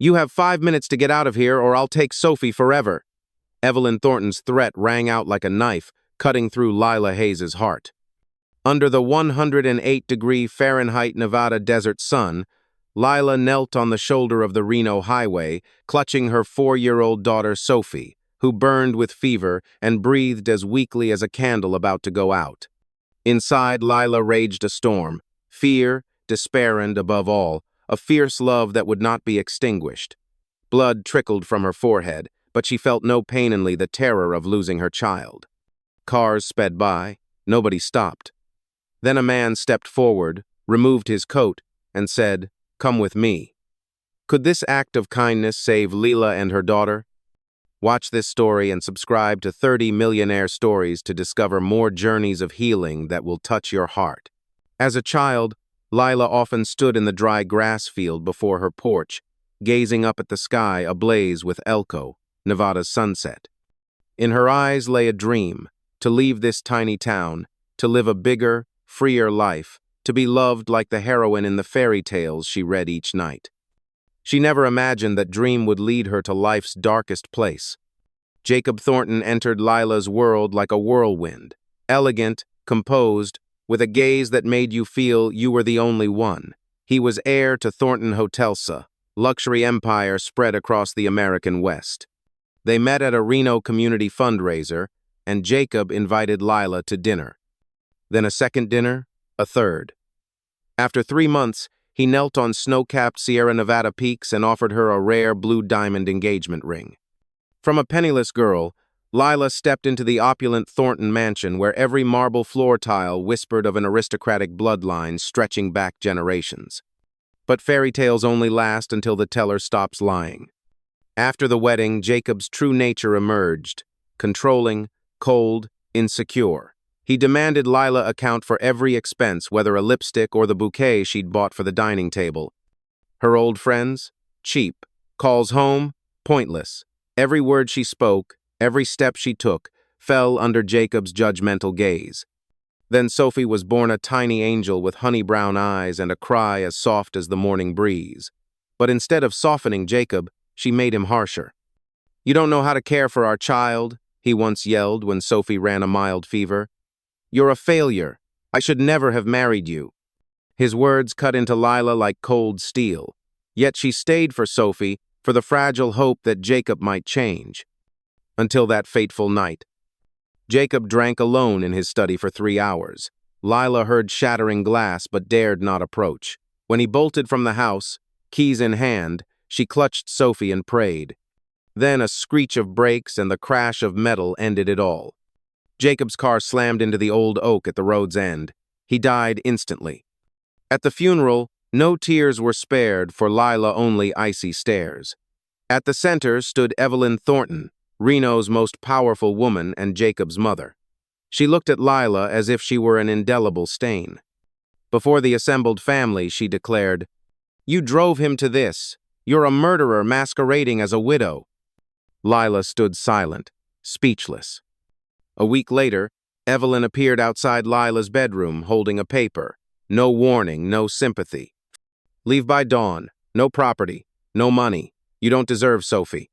"You have 5 minutes to get out of here or I'll take Sophie forever." Evelyn Thornton's threat rang out like a knife, cutting through Lila Hayes's heart. Under the 108-degree Fahrenheit Nevada desert sun, Lila knelt on the shoulder of the Reno highway, clutching her 4-year-old daughter Sophie, who burned with fever and breathed as weakly as a candle about to go out. Inside, Lila raged a storm: fear, despair, and, above all, a fierce love that would not be extinguished. Blood trickled from her forehead, but she felt no pain, only the terror of losing her child. Cars sped by. Nobody stopped. Then a man stepped forward, removed his coat, and said, "Come with me." Could this act of kindness save Leela and her daughter? Watch this story and subscribe to 30 Millionaire Stories to discover more journeys of healing that will touch your heart. As a child, Lila often stood in the dry grass field before her porch, gazing up at the sky ablaze with Elko, Nevada's sunset. In her eyes lay a dream: to leave this tiny town, to live a bigger, freer life, to be loved like the heroine in the fairy tales she read each night. She never imagined that dream would lead her to life's darkest place. Jacob Thornton entered Lila's world like a whirlwind, elegant, composed, with a gaze that made you feel you were the only one. He was heir to Thornton Hotelsa, luxury empire spread across the American West. They met at a Reno community fundraiser, and Jacob invited Lila to dinner. Then a second dinner, a third. After 3 months, he knelt on snow-capped Sierra Nevada peaks and offered her a rare blue diamond engagement ring. From a penniless girl, Lila stepped into the opulent Thornton mansion where every marble floor tile whispered of an aristocratic bloodline stretching back generations. But fairy tales only last until the teller stops lying. After the wedding, Jacob's true nature emerged: controlling, cold, insecure. He demanded Lila account for every expense, whether a lipstick or the bouquet she'd bought for the dining table. Her old friends? Cheap. Calls home? Pointless. Every word she spoke, every step she took, fell under Jacob's judgmental gaze. Then Sophie was born, a tiny angel with honey-brown eyes and a cry as soft as the morning breeze. But instead of softening Jacob, she made him harsher. "You don't know how to care for our child," he once yelled when Sophie ran a mild fever. "You're a failure. I should never have married you." His words cut into Lila like cold steel. Yet she stayed for Sophie, for the fragile hope that Jacob might change. Until that fateful night. Jacob drank alone in his study for 3 hours. Lila heard shattering glass but dared not approach. When he bolted from the house, keys in hand, she clutched Sophie and prayed. Then a screech of brakes and the crash of metal ended it all. Jacob's car slammed into the old oak at the road's end. He died instantly. At the funeral, no tears were spared, for Lila only icy stares. At the center stood Evelyn Thornton, Reno's most powerful woman and Jacob's mother. She looked at Lila as if she were an indelible stain. Before the assembled family, she declared, "You drove him to this. You're a murderer masquerading as a widow." Lila stood silent, speechless. A week later, Evelyn appeared outside Lila's bedroom holding a paper. No warning, no sympathy. "Leave by dawn. No property. No money. You don't deserve Sophie."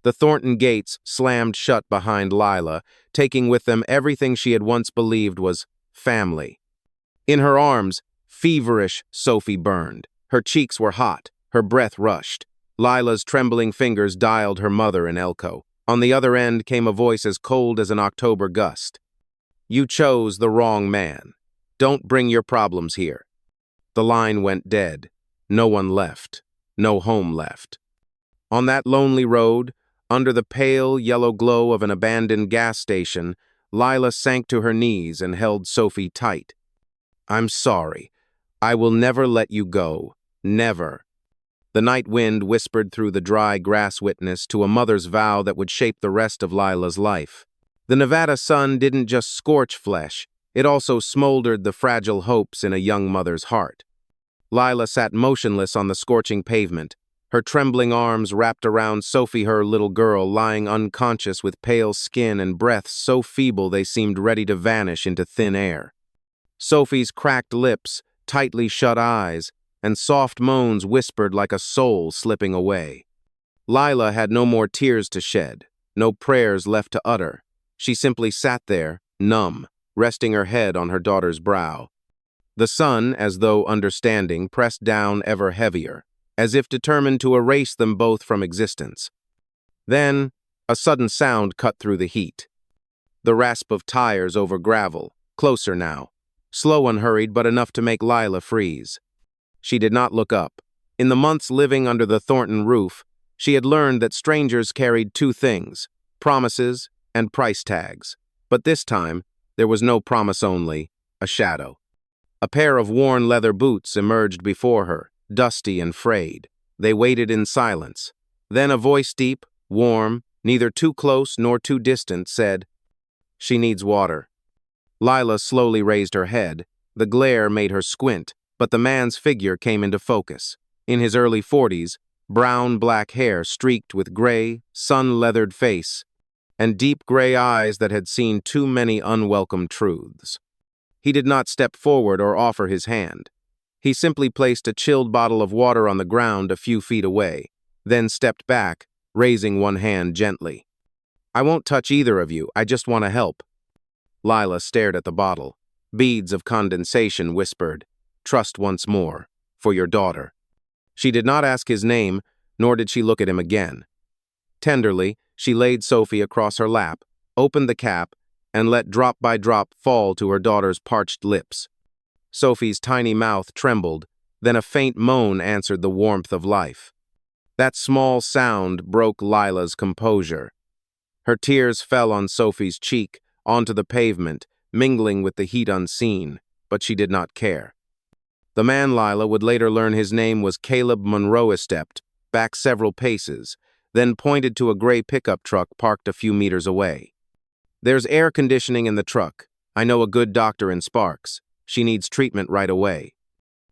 The Thornton gates slammed shut behind Lila, taking with them everything she had once believed was family. In her arms, feverish Sophie burned. Her cheeks were hot. Her breath rushed. Lila's trembling fingers dialed her mother in Elko. On the other end came a voice as cold as an October gust. "You chose the wrong man. Don't bring your problems here." The line went dead. No one left. No home left. On that lonely road, under the pale yellow glow of an abandoned gas station, Lila sank to her knees and held Sophie tight. "I'm sorry. I will never let you go. Never." The night wind whispered through the dry grass witness to a mother's vow that would shape the rest of Lila's life. The Nevada sun didn't just scorch flesh, it also smoldered the fragile hopes in a young mother's heart. Lila sat motionless on the scorching pavement, her trembling arms wrapped around Sophie, her little girl, lying unconscious with pale skin and breaths so feeble they seemed ready to vanish into thin air. Sophie's cracked lips, tightly shut eyes, and soft moans whispered like a soul slipping away. Lila had no more tears to shed, no prayers left to utter. She simply sat there, numb, resting her head on her daughter's brow. The sun, as though understanding, pressed down ever heavier, as if determined to erase them both from existence. Then, a sudden sound cut through the heat. The rasp of tires over gravel, closer now. Slow and hurried, but enough to make Lila freeze. She did not look up. In the months living under the Thornton roof, she had learned that strangers carried two things: promises and price tags. But this time, there was no promise only, a shadow. A pair of worn leather boots emerged before her, dusty and frayed. They waited in silence. Then a voice deep, warm, neither too close nor too distant, said, "She needs water." Lila slowly raised her head. The glare made her squint, but the man's figure came into focus. In his early 40s, brown-black hair streaked with gray, sun-leathered face, and deep gray eyes that had seen too many unwelcome truths. He did not step forward or offer his hand. He simply placed a chilled bottle of water on the ground a few feet away, then stepped back, raising one hand gently. "I won't touch either of you, I just want to help." Lila stared at the bottle. Beads of condensation whispered, "Trust once more, for your daughter." She did not ask his name, nor did she look at him again. Tenderly, she laid Sophie across her lap, opened the cap, and let drop by drop fall to her daughter's parched lips. Sophie's tiny mouth trembled, then a faint moan answered the warmth of life. That small sound broke Lila's composure. Her tears fell on Sophie's cheek, onto the pavement, mingling with the heat unseen, but she did not care. The man Lila would later learn his name was Caleb Monroe stepped back several paces, then pointed to a gray pickup truck parked a few meters away. "There's air conditioning in the truck. I know a good doctor in Sparks. She needs treatment right away."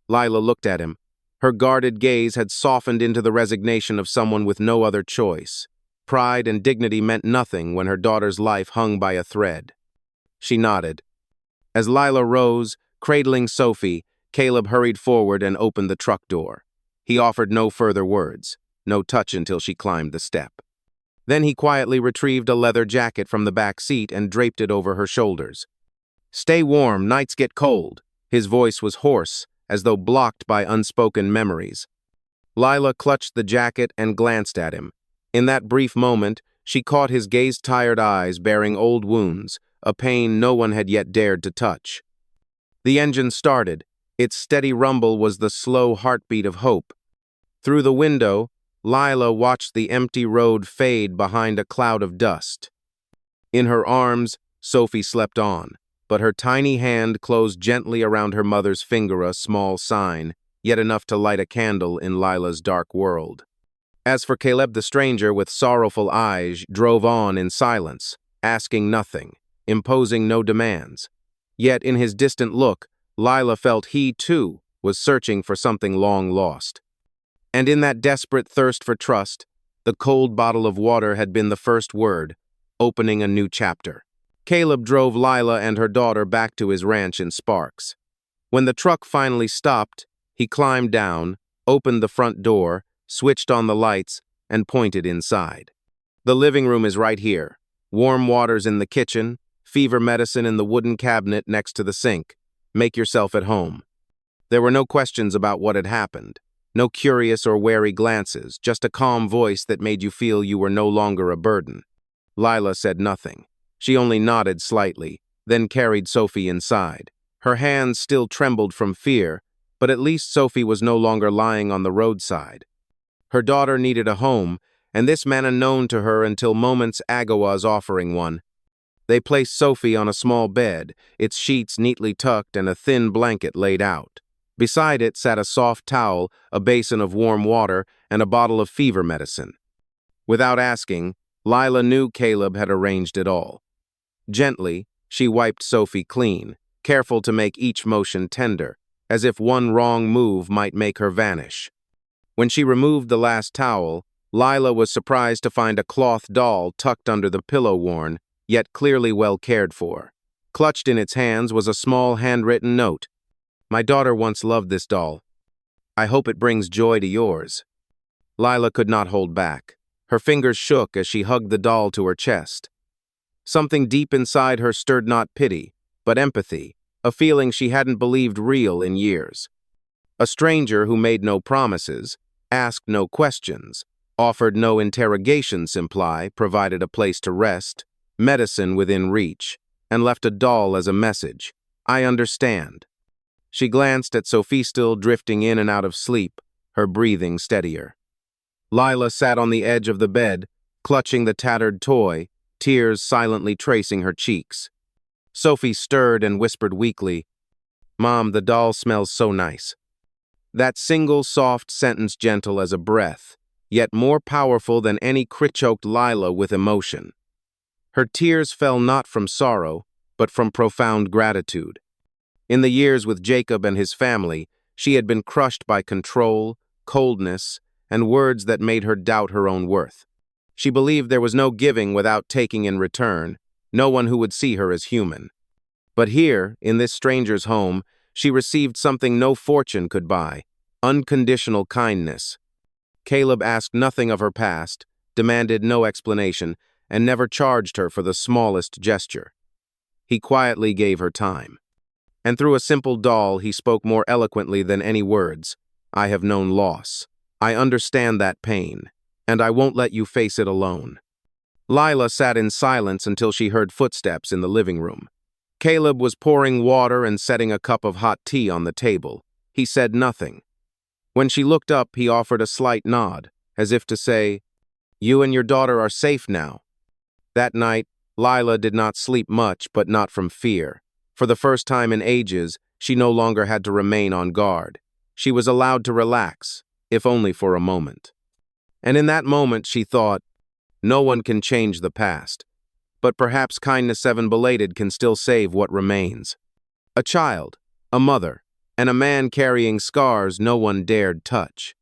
Lila looked at him. Her guarded gaze had softened into the resignation of someone with no other choice. Pride and dignity meant nothing when her daughter's life hung by a thread. She nodded. As Lila rose, cradling Sophie, Caleb hurried forward and opened the truck door. He offered no further words, no touch until she climbed the step. Then he quietly retrieved a leather jacket from the back seat and draped it over her shoulders. "Stay warm, nights get cold." His voice was hoarse, as though blocked by unspoken memories. Lila clutched the jacket and glanced at him. In that brief moment, she caught his gaze-tired eyes bearing old wounds, a pain no one had yet dared to touch. The engine started. Its steady rumble was the slow heartbeat of hope. Through the window, Lila watched the empty road fade behind a cloud of dust. In her arms, Sophie slept on, but her tiny hand closed gently around her mother's finger, a small sign, yet enough to light a candle in Lila's dark world. As for Caleb, the stranger with sorrowful eyes drove on in silence, asking nothing, imposing no demands. Yet in his distant look, Lila felt he, too, was searching for something long lost. And in that desperate thirst for trust, the cold bottle of water had been the first word, opening a new chapter. Caleb drove Lila and her daughter back to his ranch in Sparks. When the truck finally stopped, he climbed down, opened the front door, switched on the lights, and pointed inside. "The living room is right here. Warm water's in the kitchen, fever medicine in the wooden cabinet next to the sink. Make yourself at home." There were no questions about what had happened, no curious or wary glances, just a calm voice that made you feel you were no longer a burden. Lila said nothing. She only nodded slightly, then carried Sophie inside. Her hands still trembled from fear, but at least Sophie was no longer lying on the roadside. Her daughter needed a home, and this man unknown to her until moments ago was offering one. They placed Sophie on a small bed, its sheets neatly tucked and a thin blanket laid out. Beside it sat a soft towel, a basin of warm water, and a bottle of fever medicine. Without asking, Lila knew Caleb had arranged it all. Gently, she wiped Sophie clean, careful to make each motion tender, as if one wrong move might make her vanish. When she removed the last towel, Lila was surprised to find a cloth doll tucked under the pillow worn, yet clearly well cared for. Clutched in its hands was a small handwritten note. "My daughter once loved this doll." I hope it brings joy to yours." Lila could not hold back. Her fingers shook as she hugged the doll to her chest. Something deep inside her stirred not pity, but empathy, a feeling she hadn't believed real in years. A stranger who made no promises, asked no questions, offered no interrogation simply, provided a place to rest, medicine within reach, and left a doll as a message. "I understand." She glanced at Sophie, still drifting in and out of sleep, her breathing steadier. Lila sat on the edge of the bed, clutching the tattered toy, tears silently tracing her cheeks. Sophie stirred and whispered weakly, "Mom, the doll smells so nice." That single soft sentence, gentle as a breath, yet more powerful than any, choked Lila with emotion. Her tears fell not from sorrow, but from profound gratitude. In the years with Jacob and his family, she had been crushed by control, coldness, and words that made her doubt her own worth. She believed there was no giving without taking in return, no one who would see her as human. But here, in this stranger's home, she received something no fortune could buy: unconditional kindness. Caleb asked nothing of her past, demanded no explanation, and never charged her for the smallest gesture. He quietly gave her time. And through a simple doll, he spoke more eloquently than any words. "I have known loss. I understand that pain, and I won't let you face it alone." Lila sat in silence until she heard footsteps in the living room. Caleb was pouring water and setting a cup of hot tea on the table. He said nothing. When she looked up, he offered a slight nod, as if to say, "You and your daughter are safe now." That night, Lila did not sleep much, but not from fear. For the first time in ages, she no longer had to remain on guard. She was allowed to relax, if only for a moment. And in that moment, she thought, no one can change the past, but perhaps kindness seven belated can still save what remains. A child, a mother, and a man carrying scars no one dared touch.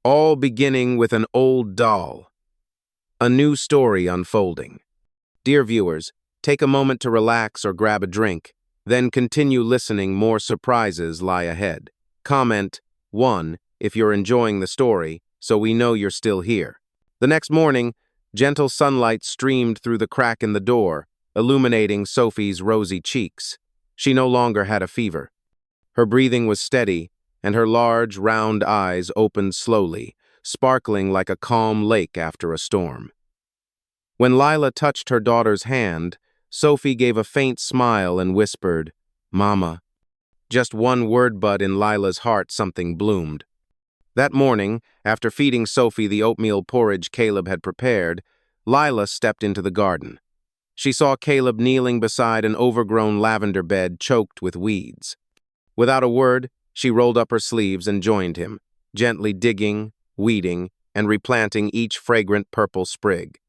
All beginning with an old doll. A new story unfolding. Dear viewers, take a moment to relax or grab a drink, then continue listening. More surprises lie ahead. Comment 1 if you're enjoying the story, so we know you're still here. The next morning, gentle sunlight streamed through the crack in the door, illuminating Sophie's rosy cheeks. She no longer had a fever. Her breathing was steady, and her large, round eyes opened slowly, sparkling like a calm lake after a storm. When Lila touched her daughter's hand, Sophie gave a faint smile and whispered, "Mama." Just one word, but in Lila's heart something bloomed. That morning, after feeding Sophie the oatmeal porridge Caleb had prepared, Lila stepped into the garden. She saw Caleb kneeling beside an overgrown lavender bed choked with weeds. Without a word, she rolled up her sleeves and joined him, gently digging, weeding, and replanting each fragrant purple sprig.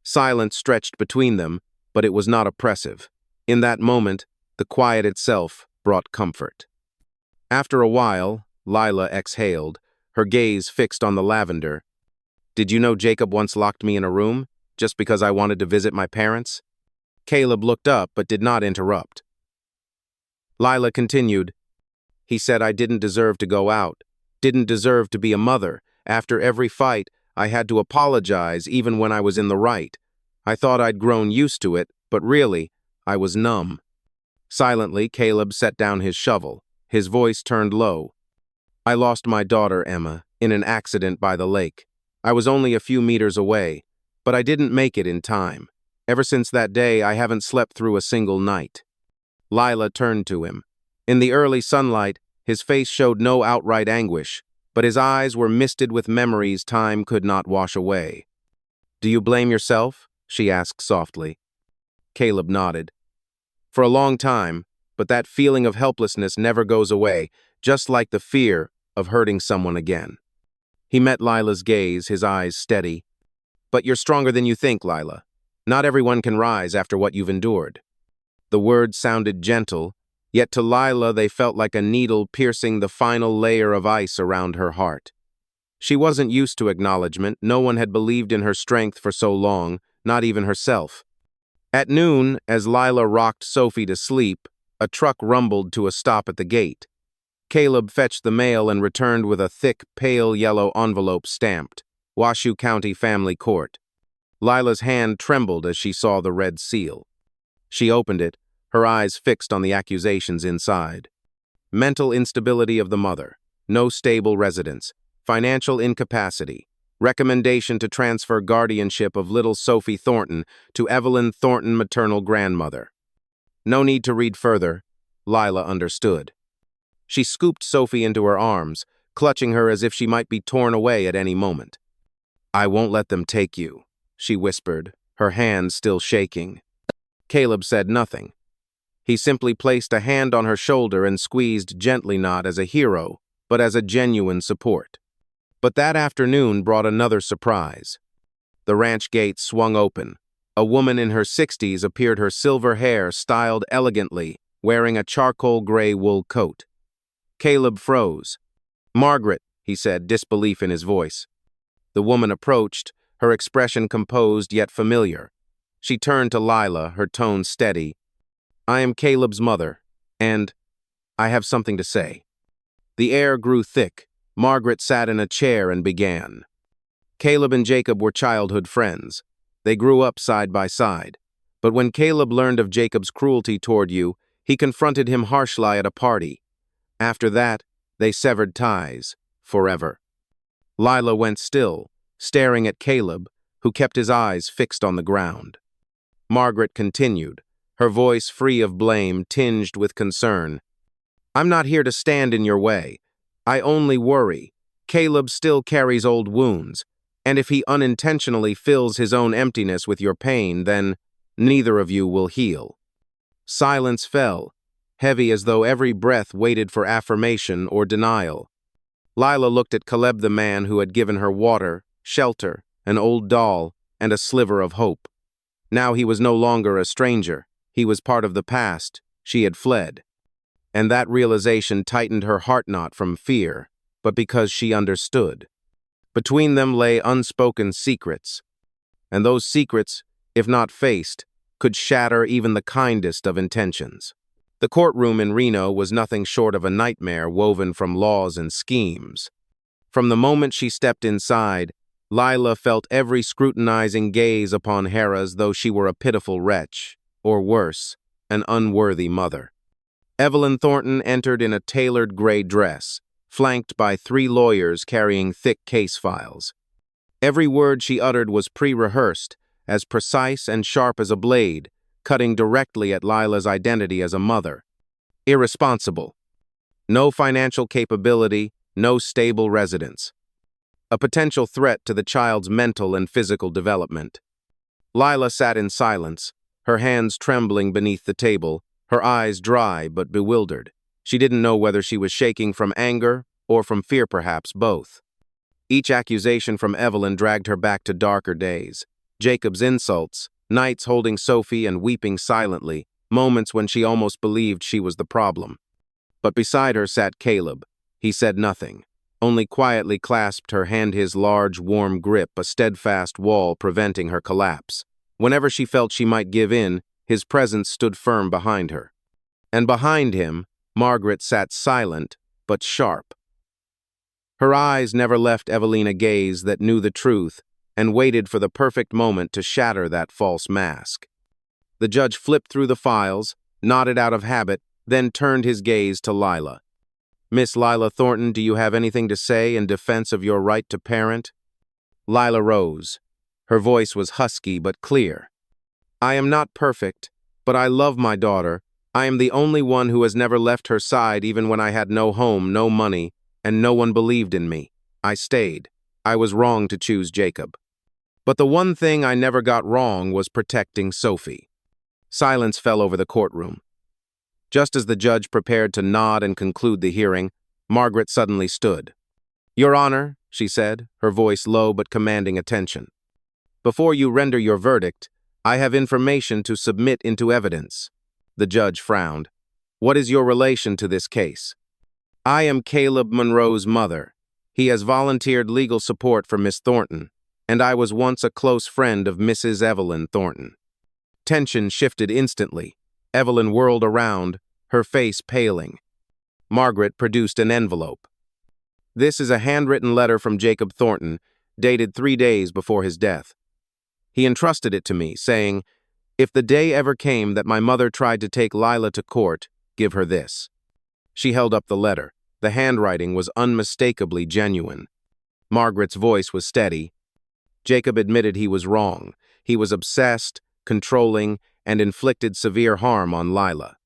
Silence stretched between them, but it was not oppressive. In that moment, the quiet itself brought comfort. After a while, Lila exhaled, her gaze fixed on the lavender. "Did you know Jacob once locked me in a room, just because I wanted to visit my parents?" Caleb looked up but did not interrupt. Lila continued, "He said I didn't deserve to go out, didn't deserve to be a mother. After every fight, I had to apologize even when I was in the right. I thought I'd grown used to it, but really, I was numb." Silently, Caleb set down his shovel. His voice turned low. "I lost my daughter, Emma, in an accident by the lake. I was only a few meters away, but I didn't make it in time. Ever since that day, I haven't slept through a single night." Lila turned to him. In the early sunlight, his face showed no outright anguish, but his eyes were misted with memories time could not wash away. "Do you blame yourself?" she asked softly. Caleb nodded. "For a long time, but that feeling of helplessness never goes away, just like the fear of hurting someone again." He met Lila's gaze, his eyes steady. "But you're stronger than you think, Lila. Not everyone can rise after what you've endured." The words sounded gentle, yet to Lila they felt like a needle piercing the final layer of ice around her heart. She wasn't used to acknowledgement. No one had believed in her strength for so long, not even herself. At noon, as Lila rocked Sophie to sleep, a truck rumbled to a stop at the gate. Caleb fetched the mail and returned with a thick, pale yellow envelope stamped, Washoe County Family Court. Lila's hand trembled as she saw the red seal. She opened it, her eyes fixed on the accusations inside. Mental instability of the mother, no stable residence, financial incapacity, recommendation to transfer guardianship of little Sophie Thornton to Evelyn Thornton, maternal grandmother. No need to read further. Lila understood. She scooped Sophie into her arms, clutching her as if she might be torn away at any moment. "I won't let them take you," she whispered, her hands still shaking. Caleb said nothing. He simply placed a hand on her shoulder and squeezed gently, not as a hero, but as a genuine support. But that afternoon brought another surprise. The ranch gate swung open. A woman in her 60s appeared, her silver hair styled elegantly, wearing a charcoal gray wool coat. Caleb froze. "Margaret," he said, disbelief in his voice. The woman approached, her expression composed yet familiar. She turned to Lila, her tone steady. "I am Caleb's mother, and I have something to say." The air grew thick. Margaret sat in a chair and began. Caleb and Jacob were childhood friends. They grew up side by side. But when Caleb learned of Jacob's cruelty toward you, he confronted him harshly at a party. After that, they severed ties, forever. Lila went still, staring at Caleb, who kept his eyes fixed on the ground. Margaret continued, her voice free of blame, tinged with concern. "I'm not here to stand in your way. I only worry. Caleb still carries old wounds, and if he unintentionally fills his own emptiness with your pain, then neither of you will heal." Silence fell, heavy as though every breath waited for affirmation or denial. Lila looked at Caleb, the man who had given her water, shelter, an old doll, and a sliver of hope. Now he was no longer a stranger. He was part of the past. She had fled. And that realization tightened her heart, not from fear, but because she understood. Between them lay unspoken secrets. And those secrets, if not faced, could shatter even the kindest of intentions. The courtroom in Reno was nothing short of a nightmare woven from laws and schemes. From the moment she stepped inside, Lila felt every scrutinizing gaze upon her as though she were a pitiful wretch, or worse, an unworthy mother. Evelyn Thornton entered in a tailored gray dress, flanked by 3 lawyers carrying thick case files. Every word she uttered was pre-rehearsed, as precise and sharp as a blade, cutting directly at Lila's identity as a mother. Irresponsible. No financial capability, no stable residence. A potential threat to the child's mental and physical development. Lila sat in silence, her hands trembling beneath the table, her eyes dry but bewildered. She didn't know whether she was shaking from anger or from fear, perhaps both. Each accusation from Evelyn dragged her back to darker days. Jacob's insults, nights holding Sophie and weeping silently, moments when she almost believed she was the problem. But beside her sat Caleb. He said nothing, only quietly clasped her hand, his large, warm grip a steadfast wall preventing her collapse. Whenever she felt she might give in, his presence stood firm behind her. And behind him, Margaret sat silent, but sharp. Her eyes never left Evelyn, a gaze that knew the truth and waited for the perfect moment to shatter that false mask. The judge flipped through the files, nodded out of habit, then turned his gaze to Lila. "Miss Lila Thornton, do you have anything to say in defense of your right to parent?" Lila rose. Her voice was husky but clear. "I am not perfect, but I love my daughter. I am the only one who has never left her side, even when I had no home, no money, and no one believed in me. I stayed. I was wrong to choose Jacob. But the one thing I never got wrong was protecting Sophie." Silence fell over the courtroom. Just as the judge prepared to nod and conclude the hearing, Margaret suddenly stood. "Your Honor," she said, her voice low but commanding attention. "Before you render your verdict, I have information to submit into evidence." The judge frowned. "What is your relation to this case?" "I am Caleb Monroe's mother. He has volunteered legal support for Miss Thornton, and I was once a close friend of Mrs. Evelyn Thornton." Tension shifted instantly. Evelyn whirled around, her face paling. Margaret produced an envelope. This is a handwritten letter from Jacob Thornton, dated 3 days before his death. He entrusted it to me, saying, "If the day ever came that my mother tried to take Lila to court, give her this." She held up the letter. The handwriting was unmistakably genuine. Margaret's voice was steady. Jacob admitted he was wrong. He was obsessed, controlling, and inflicted severe harm on Lila.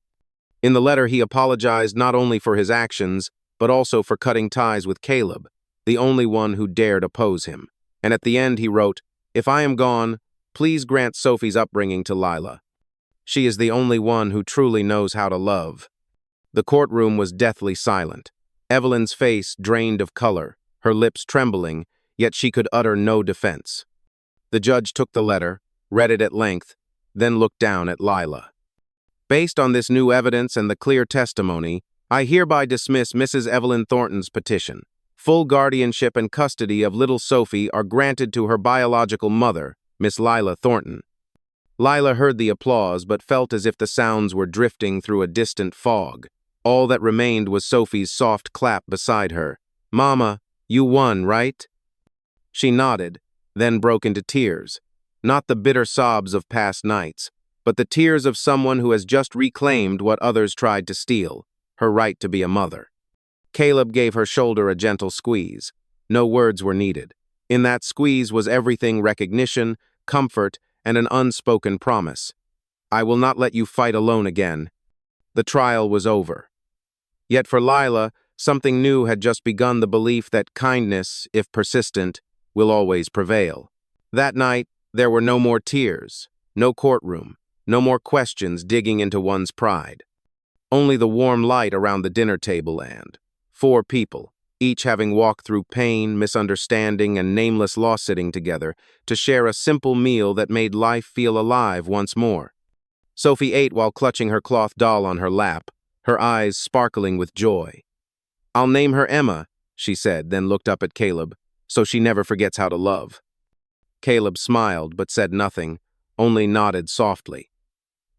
In the letter, he apologized not only for his actions, but also for cutting ties with Caleb, the only one who dared oppose him. And at the end, he wrote, "If I am gone, please grant Sophie's upbringing to Lila. She is the only one who truly knows how to love." The courtroom was deathly silent. Evelyn's face drained of color, her lips trembling, yet she could utter no defense. The judge took the letter, read it at length, then looked down at Lila. "Based on this new evidence and the clear testimony, I hereby dismiss Mrs. Evelyn Thornton's petition. Full guardianship and custody of little Sophie are granted to her biological mother, Miss Lila Thornton." Lila heard the applause but felt as if the sounds were drifting through a distant fog. All that remained was Sophie's soft clap beside her. "Mama, you won, right?" She nodded, then broke into tears. Not the bitter sobs of past nights, but the tears of someone who has just reclaimed what others tried to steal, her right to be a mother. Caleb gave her shoulder a gentle squeeze. No words were needed. In that squeeze was everything: recognition, comfort, and an unspoken promise. "I will not let you fight alone again." The trial was over. Yet for Lila, something new had just begun: the belief that kindness, if persistent, will always prevail. That night, there were no more tears, no courtroom, no more questions digging into one's pride. Only the warm light around the dinner table and 4 people, each having walked through pain, misunderstanding, and nameless loss, sitting together to share a simple meal that made life feel alive once more. Sophie ate while clutching her cloth doll on her lap, her eyes sparkling with joy. "I'll name her Emma," she said, then looked up at Caleb, "so she never forgets how to love." Caleb smiled but said nothing, only nodded softly.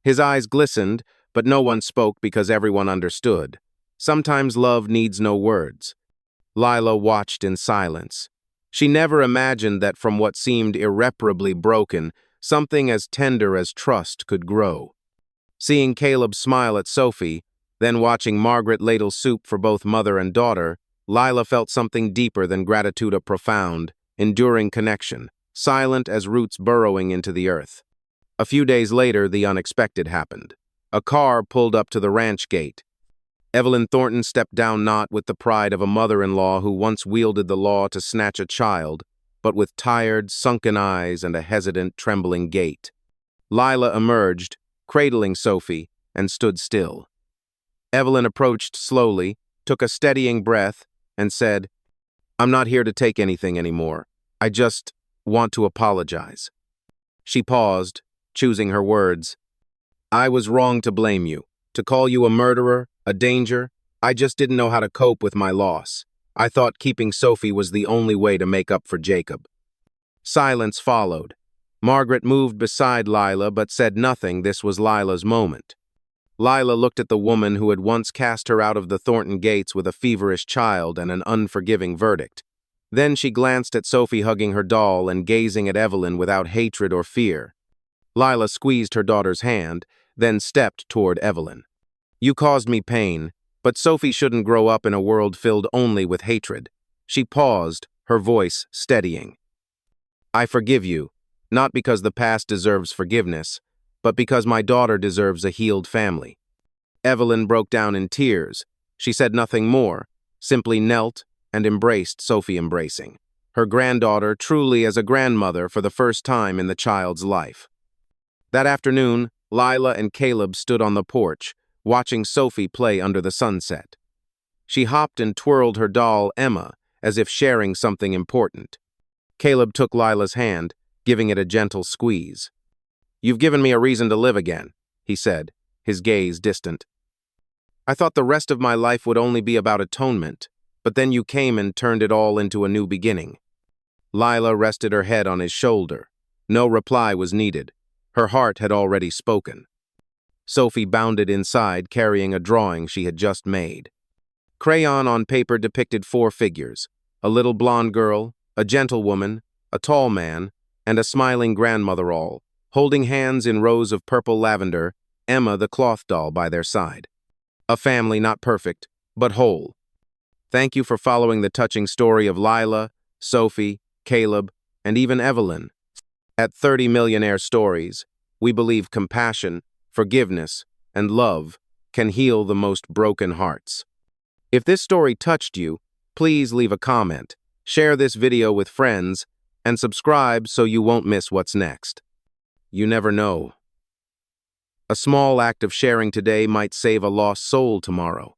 His eyes glistened, but no one spoke because everyone understood. Sometimes love needs no words. Lila watched in silence. She never imagined that from what seemed irreparably broken, something as tender as trust could grow. Seeing Caleb smile at Sophie, then watching Margaret ladle soup for both mother and daughter, Lila felt something deeper than gratitude: a profound, enduring connection, silent as roots burrowing into the earth. A few days later, the unexpected happened. A car pulled up to the ranch gate. Evelyn Thornton stepped down, not with the pride of a mother-in-law who once wielded the law to snatch a child, but with tired, sunken eyes and a hesitant, trembling gait. Lila emerged, cradling Sophie, and stood still. Evelyn approached slowly, took a steadying breath, and said, "I'm not here to take anything anymore. I just want to apologize." She paused, choosing her words. "I was wrong to blame you, to call you a murderer, a danger. I just didn't know how to cope with my loss. I thought keeping Sophie was the only way to make up for Jacob." Silence followed. Margaret moved beside Lila but said nothing. This was Lila's moment. Lila looked at the woman who had once cast her out of the Thornton gates with a feverish child and an unforgiving verdict. Then she glanced at Sophie hugging her doll and gazing at Evelyn without hatred or fear. Lila squeezed her daughter's hand, then stepped toward Evelyn. "You caused me pain, but Sophie shouldn't grow up in a world filled only with hatred." She paused, her voice steadying. "I forgive you, not because the past deserves forgiveness, but because my daughter deserves a healed family." Evelyn broke down in tears. She said nothing more, simply knelt and embraced Sophie, embracing her granddaughter truly as a grandmother for the first time in the child's life. That afternoon, Lila and Caleb stood on the porch, watching Sophie play under the sunset. She hopped and twirled her doll, Emma, as if sharing something important. Caleb took Lila's hand, giving it a gentle squeeze. "You've given me a reason to live again," he said, his gaze distant. "I thought the rest of my life would only be about atonement, but then you came and turned it all into a new beginning." Lila rested her head on his shoulder. No reply was needed. Her heart had already spoken. Sophie bounded inside, carrying a drawing she had just made. Crayon on paper depicted four figures: a little blonde girl, a gentlewoman, a tall man, and a smiling grandmother, all holding hands in rows of purple lavender, Emma the cloth doll by their side. A family not perfect, but whole. Thank you for following the touching story of Lila, Sophie, Caleb, and even Evelyn. At 30 Millionaire Stories, we believe compassion, forgiveness, and love can heal the most broken hearts. If this story touched you, please leave a comment, share this video with friends, and subscribe so you won't miss what's next. You never know. A small act of sharing today might save a lost soul tomorrow.